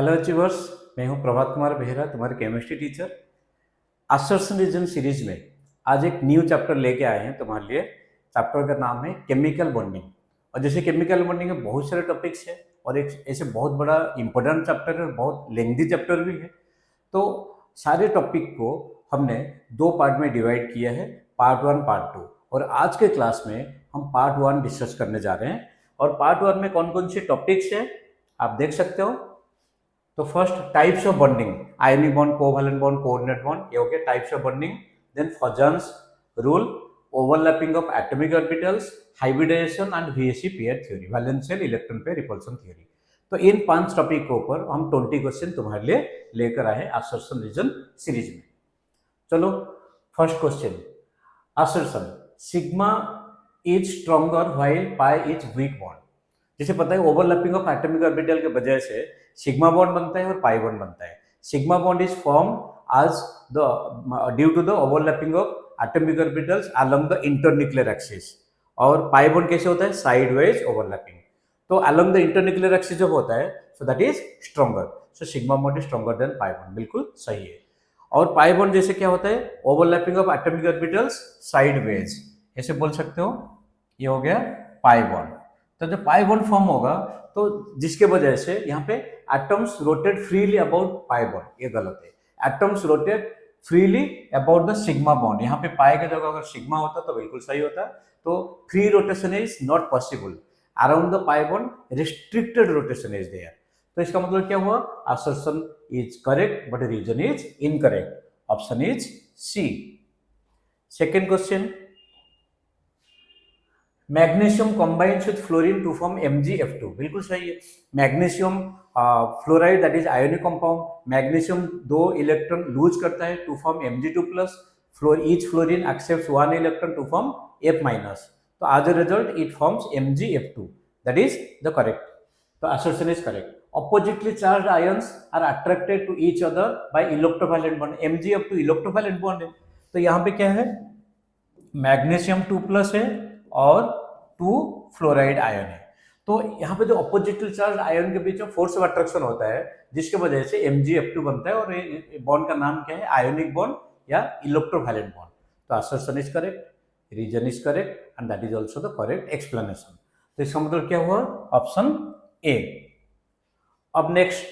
Hello achievers, मैं हूं प्रभात कुमार बेहरा, तुम्हारे chemistry teacher. Assertion reason series में आज एक न्यू चैप्टर लेके आए हैं तुम्हारे लिए। चैप्टर का नाम है केमिकल बॉन्डिंग। और जैसे केमिकल बॉन्डिंग में बहुत सारे टॉपिक्स है और एक ऐसे बहुत बड़ा इंपॉर्टेंट चैप्टर है और बहुत लेंथी चैप्टर भी है। तो सारे टॉपिक को हमने दो पार्ट में डिवाइड किया है, पार्ट वन पार्ट टू। और आज के क्लास में हम पार्ट वन डिस्कस करने जा रहे हैं। और पार्ट वन में कौन कौन से टॉपिक्स हैं आप देख सकते हो। तो first types of bonding, ionic bond, covalent bond, coordinate bond, ये हो गया types of bonding. Then Fajans rule, overlapping of atomic orbitals, hybridisation and VSE pair theory, valence shell electron pair repulsion theory. तो इन 5 टॉपिक के ऊपर हम 20 question तुम्हारे लिए लेकर आए असर्शन रीजन सीरीज में। चलो first question, assertion sigma is stronger while pi is weak bond. जैसे पता है ओवरलैपिंग ऑफ एटॉमिक ऑर्बिटल के वजह से सिग्मा बॉन्ड बनता है और पाई बॉन्ड बनता है। Sigma bond is form as due to the overlapping of atomic orbitals along the internuclear axis. और पाई बॉन्ड कैसे होता है? Sideways overlapping. तो अलोंग द इंटरन्यूक्लियर एक्सिस जब होता है so that is stronger. So sigma bond is stronger than pi bond, बिल्कुल सही है। और पाई बॉन्ड जैसे क्या होता है? Overlapping of atomic orbitals sideways, ऐसे बोल सकते हो। ये हो गया पाई बॉन्ड। तो जब पाई बॉन्ड फॉर्म होगा तो जिसके वजह से यहाँ पे atoms rotate freely about pi bond, ये गलत है। Atoms rotate freely about the sigma bond. यहाँ पे पाई की जगह अगर सिग्मा होता तो बिल्कुल सही होता। तो free rotation is not possible around the pi bond, restricted rotation is there. तो इसका मतलब क्या हुआ? Assertion is correct but reason is incorrect. Option is C. Second question, magnesium combines with fluorine to form MgF2, बिल्कुल सही है। Magnesium fluoride that is ionic compound. Magnesium 2 electron lose करता है to form Mg2+। Each fluorine accepts 1 electron to form F-। तो as a result it forms MgF2, that is the correct. तो assertion is correct. Oppositely charged ions are attracted to each other by electrovalent bond. MgF2 electrovalent bond है। तो यहाँ पे क्या है? Magnesium 2+ है और 2 फ्लोराइड आयन है। तो यहाँ पे जो अपोजिटली चार्ज आयन के बीच में फोर्स ऑफ अट्रैक्शन होता है जिसके वजह से MgF2 बनता है। और ये बॉन्ड का नाम क्या है? आयोनिक बॉन्ड या इलेक्ट्रोवैलेंट बॉन्ड। तो assertion is correct, reason is correct and that is also the correct explanation. तो इसका मतलब क्या हुआ? Option A. अब next,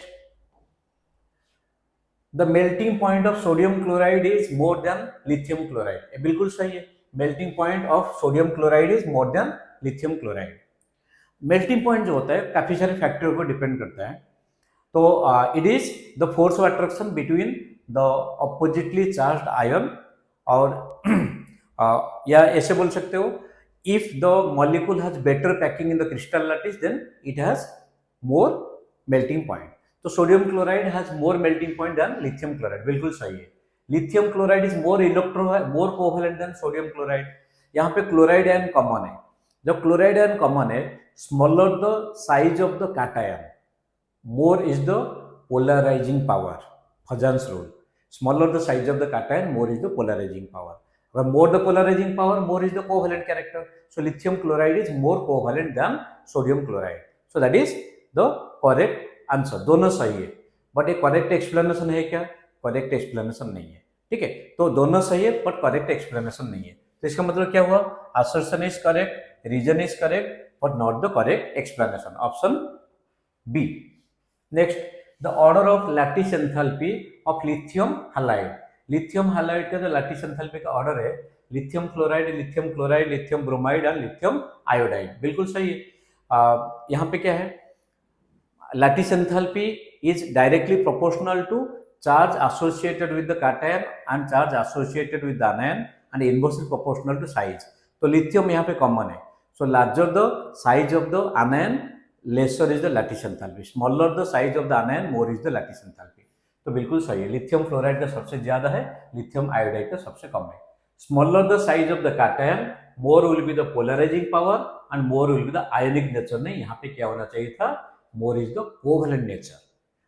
the melting point of sodium chloride is more than lithium chloride, बिल्कुल सही है। Melting point of sodium chloride is more than lithium chloride. Melting point जो होता है काफी सारे फैक्टर को डिपेंड करता है। तो it is the force of attraction between the oppositely charged ion. और या ऐसे बोल सकते हो, if the molecule has better packing in the crystal lattice then it has more melting point. तो sodium chloride has more melting point than lithium chloride, बिल्कुल सही है। Lithium chloride is more covalent than sodium chloride. यहाँ पे chloride ion common है। जब chloride ion common है, smaller the size of the cation, more is the polarising power. Fajans rule, smaller the size of the cation, more is the polarising power. अगर more the polarising power, more is the covalent character. So lithium chloride is more covalent than sodium chloride. So that is the correct answer. दोनों सही है but एक correct explanation है क्या? Correct explanation नहीं है, ठीक है। तो दोनों सही है बट करेक्ट एक्सप्लेनेशन नहीं है। तो इसका मतलब क्या हुआ? Assertion is correct, reason is correct but not the correct explanation. Option B. Next, the order of lattice enthalpy of lithium halide. Lithium halide का जो लैटिस एंथैल्पी का ऑर्डर है, lithium chloride, lithium chloride, lithium bromide and lithium iodide, बिल्कुल सही है। यहाँ पे क्या है? Lattice enthalpy is directly proportional to charge associated with the cation and charge associated with the anion and inversely proportional to size. तो lithium यहाँ पे common है. So larger the size of the anion, lesser is the lattice enthalpy. Smaller the size of the anion, more is the lattice enthalpy. तो बिल्कुल सही है। Lithium fluoride का सबसे ज्यादा है, लिथियम आयोडाइड का सबसे कम है। Smaller the size of the cation, more will be the polarizing power and more will be the ionic nature। नहीं, यहाँ पे क्या होना चाहिए था? मोर इज द कोवैलेंट नेचर।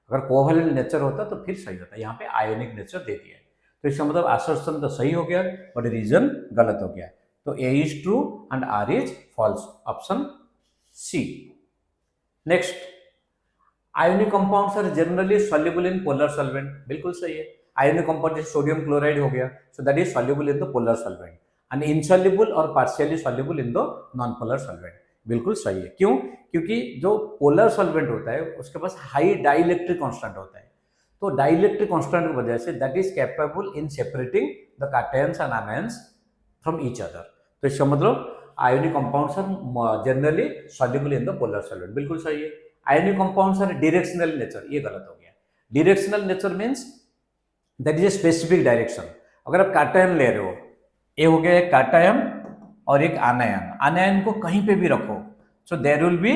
अगर कोवैलेंट नेचर होता तो फिर सही होता, यहाँ पे आयोनिक नेचर दे दिया है। तो इसका मतलब असर्शन तो सही हो गया बट रीजन गलत हो गया। तो A is true and R is false. Option C. Next, ionic compounds are generally soluble in polar solvent, बिल्कुल सही है। आयोनिक कंपाउंड जैसे सोडियम क्लोराइड हो गया, so that is soluble in the polar solvent and insoluble और partially soluble in the non polar solvent, बिल्कुल सही है। क्यों? क्योंकि जो पोलर सॉल्वेंट होता है उसके पास हाई डाइलेक्ट्रिक कांस्टेंट होता है, तो डाइलेक्ट्रिक कांस्टेंट की वजह से that is capable in separating the cations and anions from each other. तो इसका मतलब ionic compounds are generally soluble in the polar solvent, बिल्कुल सही है। Ionic compounds are directional nature, ये गलत हो गया। Directional nature means that is a specific direction. अगर आप कैटायन ले रहे हो, ये हो गया एक कैटायन और एक आनायन, आनायन को कहीं पे भी रखो, so there will be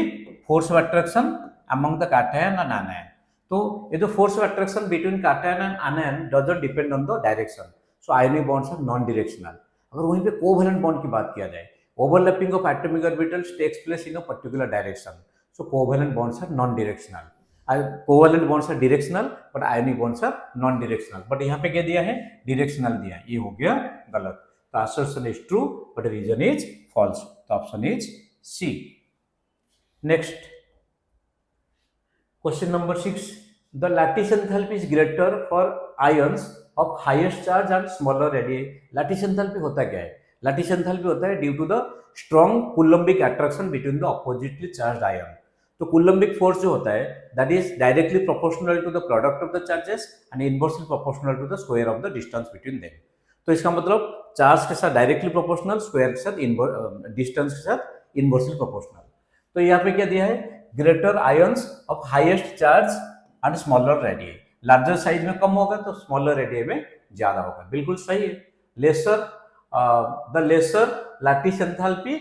force of attraction among the cation and anion. तो ये जो force of attraction between cation and anion doesn't depend on the direction, so ionic bonds are non directional. अगर वहीं पे कोवैलेंट बॉन्ड की बात किया जाए, overlapping of atomic orbitals takes place in a particular direction, so covalent bonds are non directional. Covalent bonds are directional but ionic bonds are non directional. But यहाँ पे क्या दिया है? डायरेक्शनल दिया है, ये हो गया गलत। तो assertion is true but reason is false, तो option is C. Next question number 6, the lattice enthalpy is greater for ions of highest charge and smaller radius. Lattice enthalpy होता क्या है? लैटिस एंथैल्पी होता है due to the strong coulombic attraction between the oppositely charged ion. तो coulombic force जो होता है that is directly proportional to the product of the charges and inversely proportional to the square of the distance between them. तो इसका मतलब charge के साथ directly proportional, square के साथ डिस्टेंस के साथ इनवर्सली प्रोपोर्शनल। तो यहाँ पे क्या दिया है? Greater ions of highest charge and smaller radius. Larger size में कम होगा तो स्मॉलर रेडियस में ज्यादा होगा, बिल्कुल सही है। Lesser the lesser lattice enthalpy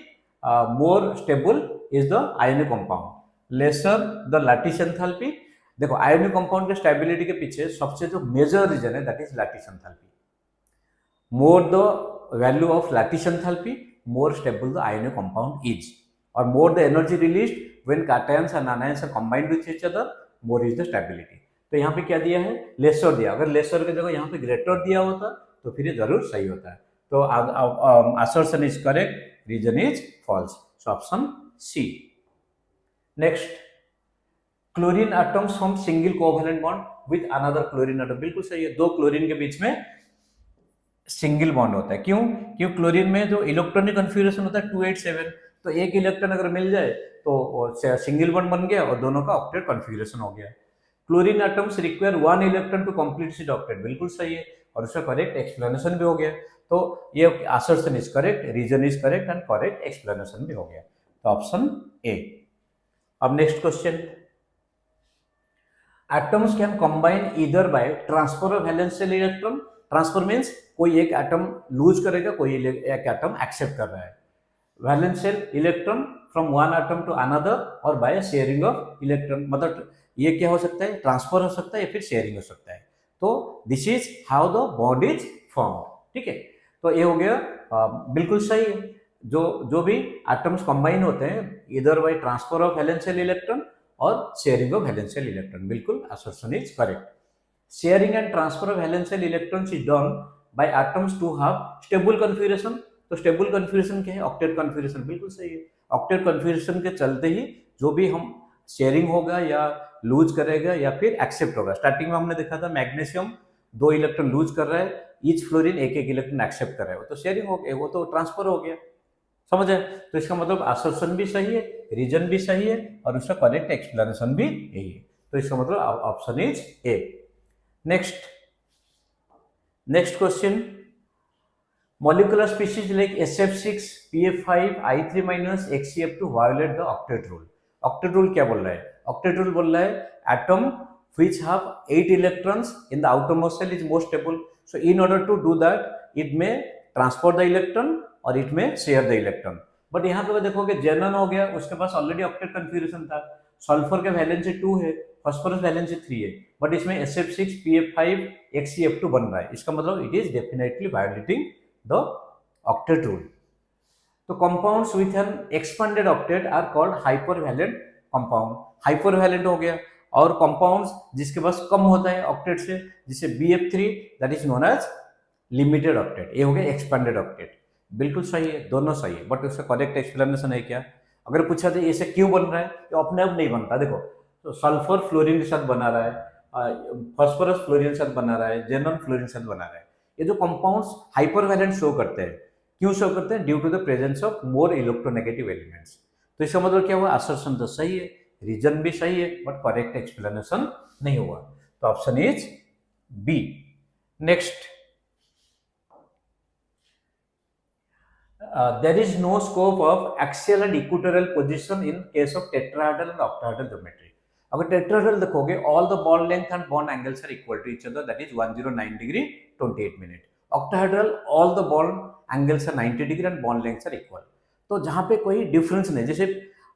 more stable is the ionic compound. Lesser the lattice enthalpy, देखो आयोनिक कंपाउंड के स्टेबिलिटी के पीछे सबसे जो मेजर रीजन है that is lattice enthalpy. More the value of lattice enthalpy, more stable the ionic compound is, or more the energy released when cations and anions are combined with each other, more is the stability। तो यहाँ पे क्या दिया है? Laser दिया। अगर laser की जगह यहाँ पे ग्रेटर दिया होता तो फिर ये जरूर सही होता है। तो assertion is correct, reason is false, so option C। Next, chlorine atoms form single covalent bond with another chlorine atom, बिल्कुल सही है। दो क्लोरीन के बीच में सिंगल बॉन्ड होता है। क्यों? क्योंकि क्लोरीन में जो इलेक्ट्रॉनिक कन्फिगरेशन होता है 287, तो एक इलेक्ट्रॉन अगर मिल जाए तो सिंगल बॉन्ड बन गया और दोनों का ऑक्टेट कन्फिगरेशन हो गया। Chlorine atoms require 1 electron to complete it octet, बिल्कुल सही है और उसका करेक्ट एक्सप्लेनेशन भी हो गया। तो ये assertion is correct, reason is correct and correct explanation भी हो गया, तो ऑप्शन ए। अब next question, atoms can combine either by transfer of valential electron. Transfer means कोई एक एटम लूज करेगा, कोई एक एटम एक्सेप्ट कर रहा है। Valence shell electron from one atom to another और बाय शेयरिंग ऑफ इलेक्ट्रॉन, मतलब ये क्या हो सकता है? ट्रांसफर हो सकता है या फिर शेयरिंग हो सकता है। तो this is how the bond is form, ठीक है। तो ये हो गया बिल्कुल सही है। जो भी एटम्स कंबाइन होते हैं इधर bye transfer of valential electron और शेयरिंग ऑफ वैलेंशियल इलेक्ट्रॉन, बिल्कुल assertion is correct. Sharing and transfer of valential electrons is done by atoms to have stable configuration। तो stable configuration क्या है? octet configuration, बिल्कुल सही है। octet configuration के चलते ही जो भी हम शेयरिंग होगा या लूज करेगा या फिर एक्सेप्ट होगा। स्टार्टिंग में हमने देखा था मैग्नीशियम 2 इलेक्ट्रॉन लूज कर रहा है, ईच फ्लोरीन एक इलेक्ट्रॉन एक्सेप्ट कर रहा है, वो तो शेयरिंग हो गया, वो तो ट्रांसफर हो गया, समझ है। तो इसका मतलब असर्शन भी सही है, रीजन भी सही है और उसका करेक्ट एक्सप्लेनेशन भी यही है। तो इसका मतलब option is a. Next question, molecular species like SF6, PF5, I3 minus, XCF2 violate the octet rule। octet rule क्या बोल रहा है? octet rule बोल रहा है atom which have 8 electrons in the outermost shell is more stable। So in order to do that, it may transfer the electron और it may share the electron। But यहाँ पे देखोगे जेनन हो गया, उसके पास ऑलरेडी ऑक्टेट कन्फिगरेशन था। Sulphur के valency 2 है, फास्फोरस वैलेंसी 3 है, बट इसमें SF6, PF5, XCF2 बन रहा है। इसका मतलब it is definitely violating the octet rule. तो compounds with an expanded octet are called hypervalent compound. Hypervalent हो गया। और कंपाउंड्स जिसके पास कम होता है ऑक्टेट से, जिसे BF3 that is known as limited octet, ये हो गया एक्सपेंडेड ऑक्टेट। बिल्कुल सही है, दोनों सही है, बट उसका करेक्ट एक्सप्लेनेशन है क्या? अगर पूछा जाए ऐसे क्यों बन रहा है, तो अपने आप नहीं बनता। देखो तो सल्फर फ्लोरीन के साथ बना रहा है, फास्फोरस फ्लोरीन के साथ बना रहा है, जेनॉन फ्लोरीन के साथ बना रहा है। ये जो कंपाउंड्स हाइपरवैलेंट शो करते हैं, क्यों शो करते हैं? Due to the presence of more electronegative elements. तो इसका मतलब क्या हुआ? असर्शन तो सही है, रीजन भी सही है, बट करेक्ट एक्सप्लेनेशन नहीं हुआ। तो option is B. Next, there is no scope of axial and equatorial position in case of tetrahedral and octahedral geometry. अगर tetrahedral देखोगे, all the bond length and bond angles are equal to each other, that is 109 degree 28 minute. Octahedral, all the bond angles are 90 degree and bond lengths are equal. तो जहाँ पे कोई difference नहीं, जैसे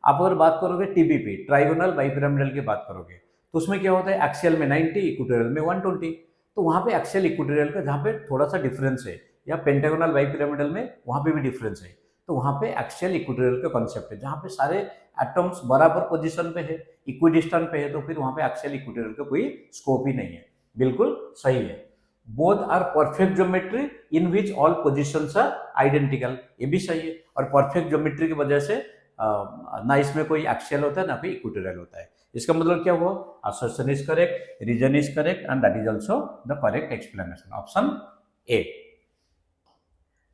आप अगर बात करोगे टीबीपी, ट्राइगोनल बाइपिरामिडल की बात करोगे, तो उसमें क्या होता है? एक्सियल में 90, इक्वेटोरियल में 120। तो वहाँ पे एक्सियल इक्वेटोरियल का जहाँ पे थोड़ा सा डिफरेंस है, या पेंटागोनल बाइपिरामिडल में वहाँ पे भी डिफरेंस है, तो वहाँ पे एक्सियल इक्वेटोरियल का कॉन्सेप्ट है, जहाँ पे सारे एटम्स बराबर पोजीशन पे है, इक्विडिस्टेंट पे है, तो फिर वहाँ पे एक्सियल इक्वेटोरियल का कोई स्कोप ही नहीं है। बिल्कुल सही है। Both are perfect geometry in which all positions are identical, ये भी सही है। और परफेक्ट ज्योमेट्री की वजह से ना इसमें कोई एक्सियल होता है ना कोई इक्वेटोरियल होता है। इसका मतलब क्या हुआ? Assertion is correct, reason is correct, and that is also the correct explanation, option A.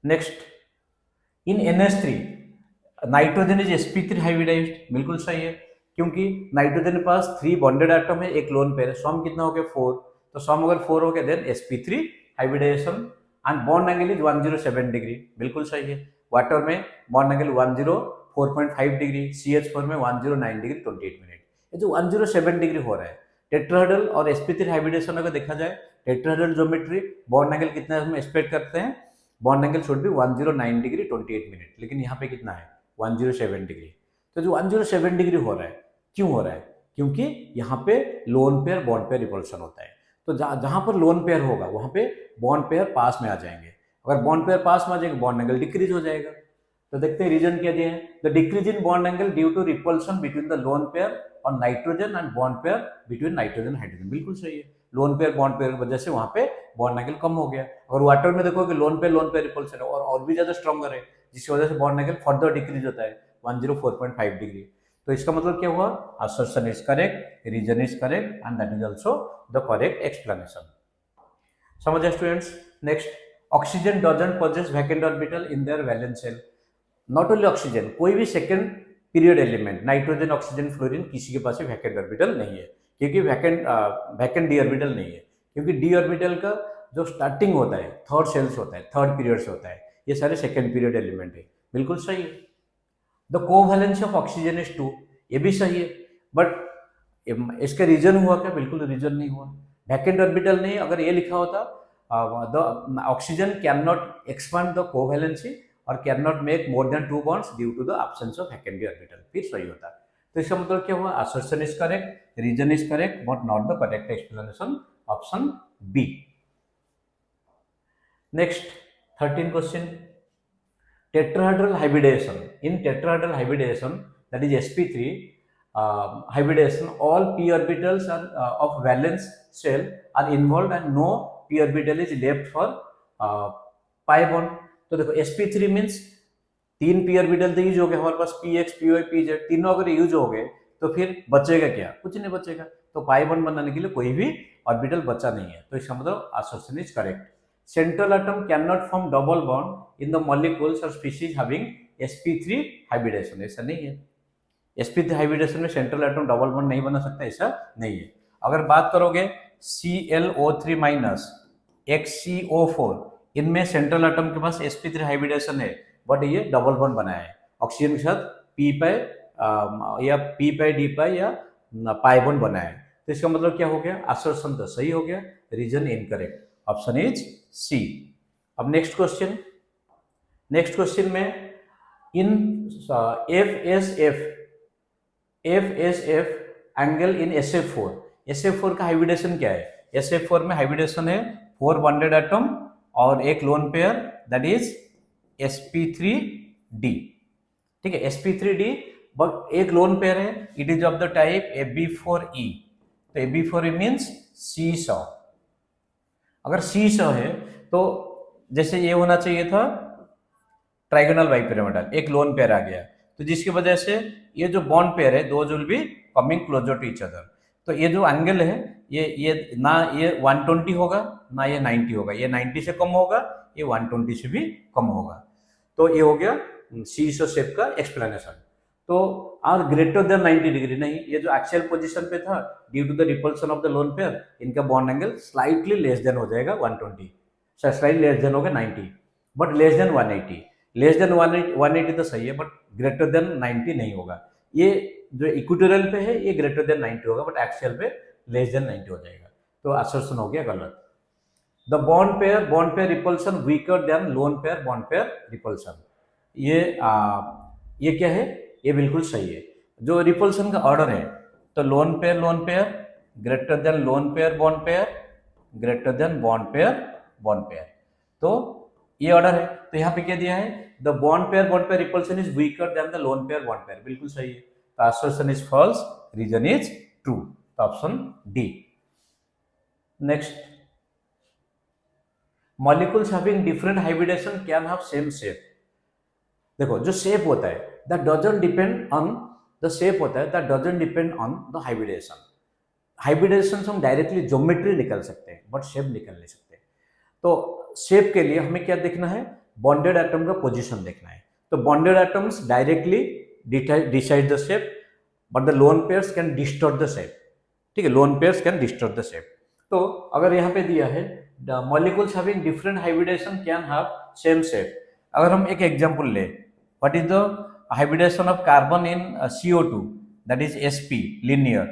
Next, in NH3 nitrogen is sp3 hybridized, बिल्कुल सही है, क्योंकि नाइट्रोजन के पास 3 बॉन्डेड एटम है, एक लोन पेयर है, सम कितना हो गया? 4। तो सम अगर 4 हो गया then sp3 hybridization, and bond angle is 107 degree, बिल्कुल सही है। वाटर में बॉन्ड एंगल 104.5 डिग्री, CH4 में 109 डिग्री 28 मिनट। ये जो 107 डिग्री हो रहा है, टेट्राहेड्रल और sp3 हाइब्रिडेशन अगर देखा जाए, टेट्राहेड्रल ज्योमेट्री बॉन्ड एंगल कितना हम एक्सपेक्ट करते हैं? Bond angle should be 109 degree 28 minute, लेकिन यहाँ पे कितना है? 107 डिग्री। तो जो 107 डिग्री हो रहा है, क्यों हो रहा है? क्योंकि यहाँ पे loan pair bond pair repulsion होता है। तो जहाँ पर लोन पेयर होगा वहाँ पे बॉन्ड पेयर पास में आ जाएंगे, अगर बॉन्ड पेयर पास में आ जाएंगे बॉन्ड एंगल डिक्रीज हो जाएगा। तो देखते हैं रीजन क्या दिया है? The decrease in bond angle due to repulsion between the lone pair और nitrogen and bond pair between nitrogen hydrogen, बिल्कुल सही है। लोन पेयर बॉन्ड पेयर की वजह से वहां पे बॉन्ड एंगल कम हो गया। और वाटर में देखो कि लोन पेयर रिपल्सन है और भी ज्यादा स्ट्रॉन्गर है, जिसकी वजह से बॉन्ड एंगल फर्दर डिक्रीज होता है 104.5 डिग्री। तो इसका मतलब क्या हुआ? Assertion is correct, reason is correct, and that is also the correct explanation. समझ students? Next, oxygen doesn't possess vacant orbital in their valence shell. Not only oxygen, कोई भी second period element, nitrogen, oxygen, fluorine, किसी के पास vacant orbital नहीं है, क्योंकि vacant D orbital नहीं है, क्योंकि डी ऑर्बिटल का जो स्टार्टिंग होता है थर्ड सेल्स होता है, थर्ड पीरियड से होता है, ये सारे सेकंड पीरियड एलिमेंट है, बिल्कुल सही है। द कोवैलेंस ऑफ ऑक्सीजन इज 2, ये भी सही है, बट इसका रीजन हुआ क्या? बिल्कुल रीजन नहीं हुआ, वैकेंट ऑर्बिटल नहीं। अगर ये लिखा होता the oxygen can not expand the covalency और can not make more than 2 bonds due to the absence of vacant orbital, फिर सही होता। तो इसका मतलब क्या हुआ? Assertion is correct, reason is correct, but not the correct explanation, option B. Next 13 question, tetrahedral hybridization. In tetrahedral hybridization, that is sp3 hybridization, all p orbitals are of valence shell are involved and no p orbital is left for pi bond. तो देखो sp3 means 3 p orbital तो use हो गए हमारे पास, px py pz, तीनों अगर use हो गए तो फिर बचेगा क्या? कुछ नहीं बचेगा। तो पाई बॉन्ड बनाने के लिए कोई भी ऑर्बिटल बचा नहीं है, तो इसका मतलब assertion is correct. Central atom cannot form double bond in the molecules or species having sp3 hybridization, ऐसा नहीं है। sp3 हाइब्रिडेशन में सेंट्रल एटम डबल बॉन्ड नहीं बना सकता, ऐसा नहीं है। अगर बात करोगे ClO3 माइनस XCO4, इनमें सेंट्रल एटम के पास sp3 हाइब्रिडेशन है, बट ये डबल बॉन्ड बनाया है ऑक्सीजन के साथ p पाई या p पाई d पाई या पाई बॉन्ड बनाया है। तो इसका मतलब क्या हो गया? असर्शन तो सही हो गया, reason incorrect, option is C. अब नेक्स्ट क्वेश्चन में इन FSF एंगल इन SF4 का हाइब्रिडेशन क्या है? SF4 में हाइब्रिडेशन है 4 बॉन्डेड एटम और एक lone pair, that is sp3d, ठीक है, sp3d, बट एक लोन पेयर है, it is of the type Ab4e। तो Ab4e मीन्स सीसॉ। अगर सीसॉ है तो जैसे ये होना चाहिए था ट्राइगोनल बाइपिरामिडल, एक लोन पेयर आ गया, तो जिसकी वजह से ये जो बॉन्ड पेयर है those will be coming closer to each other. तो ये जो एंगल है ये ना ये 120 होगा ना ये 90 होगा, ये 90 से कम होगा, ये 120 से भी कम होगा। तो ये हो गया सीसो शेप का एक्सप्लेनेशन। तो आर ग्रेटर देन 90 डिग्री नहीं, ये जो एक्सियल पोजीशन पे था due to the repulsion of the lone pair इनका bond angle slightly less than हो जाएगा 120, स्लाइटली लेस देन होगा 90, but less than 180। Less than 180 तो सही है, बट ग्रेटर देन 90 नहीं होगा। ये जो इक्वेटोरियल पे है ये ग्रेटर देन 90 होगा, बट एक्सियल पे लेस देन 90 हो जाएगा। तो असर्शन हो गया गलत। The bond pair repulsion weaker then lone pair bond pair repulsion, ये क्या है, ये बिल्कुल सही है। जो रिपल्सन का ऑर्डर है तो lone pair greater than lone pair bond pair greater than bond pair, तो ये ऑर्डर है। तो यहाँ पे क्या दिया है, the bond pair repulsion is weaker then the lone pair bond pair, बिल्कुल सही है। तो assertion is false, reason is true, तो option D. Next, molecules having different hybridization can have same shape. देखो जो शेप होता है that doesn't depend on the shape होता है, that doesn't depend on the hybridization. Hybridization से हम directly geometry निकल सकते हैं बट शेप निकल नहीं सकते। तो शेप के लिए हमें क्या देखना है, बॉन्डेड एटम का पोजीशन देखना है। तो bonded atoms directly decide the shape but the lone pairs can distort the shape, ठीक है, lone pairs can distort the shape. तो अगर यहाँ पे दिया है the molecules having different hybridization can have same shape, अगर हम एक एग्जांपल ले, what is the hybridization of carbon in CO2 that is sp linear,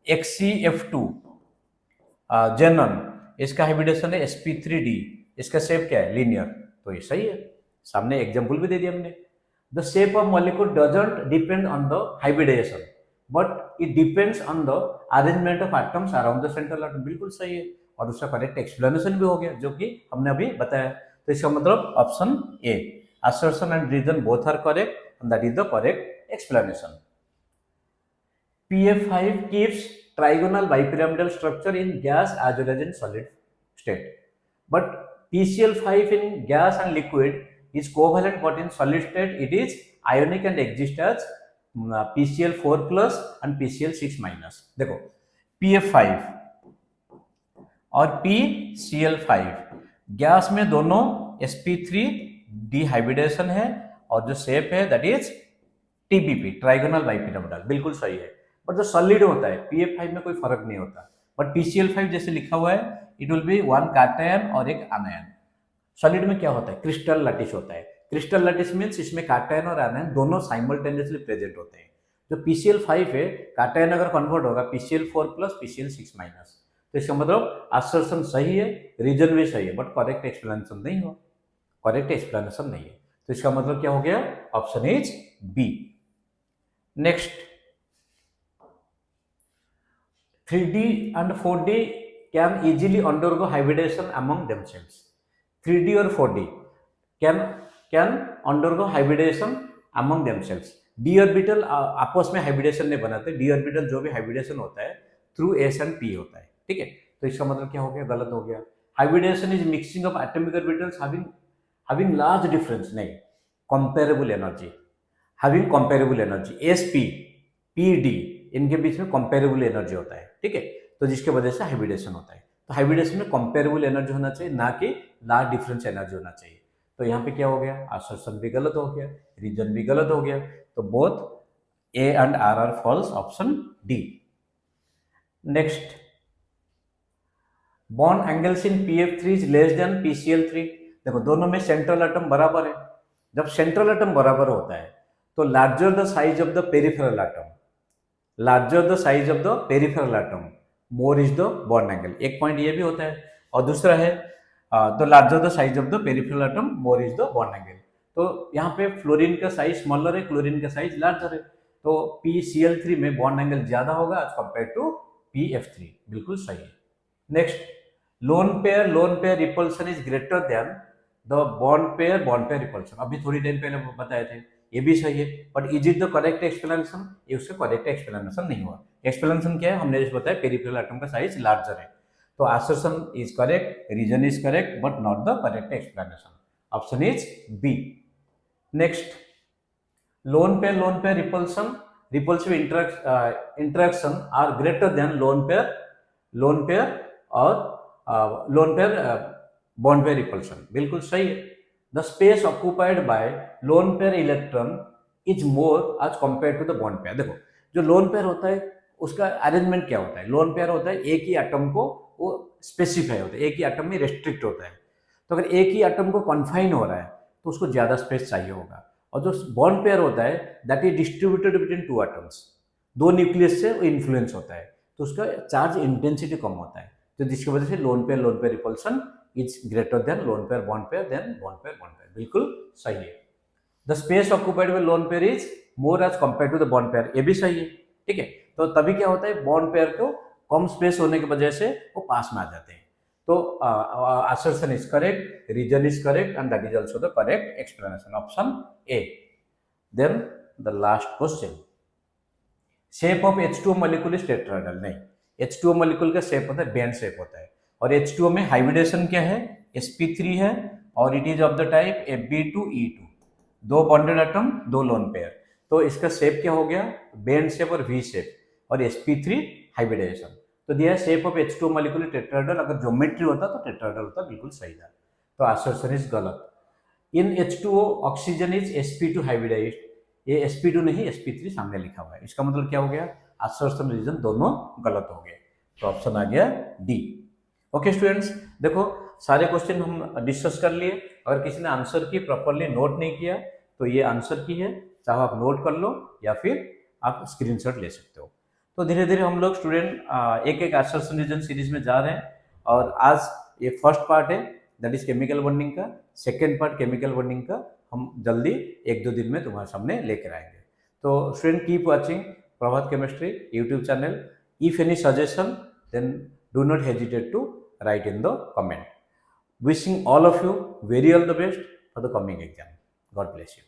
XCF2 xenon, इसका हाइब्रिडेशन है sp3d, इसका शेप क्या है, लीनियर। तो ये सही है, सामने एग्जांपल भी दे दिया हमने। The shape of molecule doesn't depend on the hybridization, but it depends on the arrangement of atoms around the central atom, बिल्कुल सही है। और उसका करेक्ट एक्सप्लेनेशन भी हो गया जो कि हमने अभी बताया। तो इसका मतलब option A, assertion and reason both are correct and that is the correct explanation. PF5 keeps trigonal bipyramidal structure in gas as well as in solid state, but PCl5 in gas and liquid is covalent, but in solid state it is ionic and exists as PCl4 plus and PCl6 minus। देखो PF5 और PCl5 gas में दोनों sp3 डिहाइब्रिडेशन है और जो shape है that is TBP trigonal bipyramidal, बिल्कुल सही है। बट जो सॉलिड होता है PF5 में कोई फर्क नहीं होता, बट PCl5 जैसे लिखा हुआ है it will be one cation और एक आनायन। सॉलिड में क्या होता है, क्रिस्टल लैटिस होता है। क्रिस्टल लैटिस मींस इसमें कैटायन और आनायन दोनों साइमल्टेनियसली प्रेजेंट होते हैं। जो PCl5 है, कैटायन अगर कन्वर्ट होगा PCl4 प्लस PCl6 माइनस, तो इसका मतलब असर्शन सही है, रीजन भी सही है, बट करेक्ट एक्सप्लेनेशन नहीं हो, करेक्ट एक्सप्लेनेशन नहीं है। तो इसका मतलब क्या हो गया, option is B. Next, 3D and 4D can easily undergo hybridization among themselves। 3D और 4D can undergo hybridization among themselves। d orbital आपस में हाइब्रिडेशन नहीं बनाते, d ऑर्बिटल जो भी हाइब्रिडेशन होता है थ्रू s एंड p होता है, ठीक है। तो इसका मतलब क्या हो गया, गलत हो गया। Hybridization is mixing of atomic orbitals having large difference, नहीं, comparable energy, having comparable energy, sp pd इनके बीच में कंपेरेबल एनर्जी होता है, ठीक है। तो जिसके वजह से हाइब्रिडेशन होता है। तो हाइब्रिडेशन में कंपेरेबल एनर्जी होना चाहिए, ना कि लार्ज डिफरेंस एनर्जी होना चाहिए। तो यहाँ पे क्या हो गया, असर्शन भी गलत हो गया, रीजन भी गलत हो गया। तो both A and R false, option D. Next, bond angles in PF3 is less than PCl3। देखो दोनों में सेंट्रल एटम बराबर है। जब सेंट्रल एटम बराबर होता है तो larger the size of the peripheral atom, larger the size of the peripheral atom more is the bond angle. एक पॉइंट ये भी होता है, और दूसरा है the larger the size of the peripheral atom more is the bond angle. तो यहाँ पे फ्लोरीन का साइज स्मॉलर है, क्लोरीन का साइज लार्जर है, तो PCl3 में बॉन्ड एंगल ज्यादा होगा एज कंपेयर टू PF3, बिल्कुल सही है। Next, loan pair repulsion is greater then the bond pair repulsion. अभी थोड़ी देर पहले बताए थे, ये भी सही है, but is it the correct explanation, ये उसका करेक्ट एक्सप्लेनेशन नहीं हुआ। एक्सप्लेनेशन क्या है, हमने जैसे बताया पेरिफेरल एटम का साइज लार्जर है। तो assertion is correct, reason is correct, but not the correct explanation, option is B. Next, lone pair repulsive interaction are greater than lone pair और lone pair bond pair repulsion. बिल्कुल सही है. The space occupied by lone pair electron is more as compared to the bond pair. देखो जो lone pair होता है उसका arrangement क्या होता है. लोन पेयर होता है एक ही एटम को वो स्पेसिफाई होता है, एक ही एटम में रेस्ट्रिक्ट होता है. तो अगर एक ही एटम को कन्फाइन हो रहा है तो उसको ज़्यादा स्पेस चाहिए होगा. और जो बॉन्ड पेयर होता है that is distributed between two atoms, दो न्यूक्लियस से वो इन्फ्लुएंस होता है तो उसका चार्ज इंटेंसिटी कम होता है. तो जिसकी वजह से lone pair repulsion is greater than lone pair bond pair. बिल्कुल सही है. The space occupied by lone pair is more as compare to the bond pair. ये भी सही है. ठीक है. तो तभी क्या होता है बॉन्ड पेयर को कम स्पेस होने की वजह से वो पास में आ जाते हैं. तो assertion is correct, reason is correct, and that is also the correct explanation. Option A. Then the last question. Shape of H2O molecule is tetrahedral. नहीं, H2O molecule का shape होता है band shape होता है. और H2O में hybridization क्या है? sp3 है और it is of the type Fb2E2. दो bonded atom, दो lone pair. तो इसका shape क्या हो गया? band shape और V shape और sp3 hybridization. तो दिया है shape of H2O molecule tetrahedral. अगर ज्योमेट्री होता तो टेट्राहेड्रल होता. बिल्कुल सही था. तो असर्शन इज गलत. In H2O oxygen is sp2 hybridized. ये sp2 नहीं sp3 सामने लिखा हुआ है. इसका मतलब क्या हो गया? असर्शन रीजन दोनों गलत हो गए. तो ऑप्शन आ गया डी. ओके स्टूडेंट्स, देखो सारे क्वेश्चन हम डिस्कस कर लिए. अगर किसी ने आंसर की प्रॉपरली नोट नहीं किया तो ये आंसर की है, चाहे आप नोट कर लो या फिर आप स्क्रीनशॉट ले सकते हो. तो धीरे धीरे हम लोग स्टूडेंट एक एक असर्शन रीजन सीरीज में जा रहे हैं. और आज ये फर्स्ट पार्ट है दैट इज केमिकल बॉन्डिंग का. सेकेंड पार्ट केमिकल बॉन्डिंग का हम जल्दी एक दो दिन में तुम्हारे सामने लेकर आएंगे. तो student keep watching Prabhat chemistry YouTube channel. If any suggestion then do not hesitate to write in the comment. Wishing all of you very all the best for the coming exam. God bless you.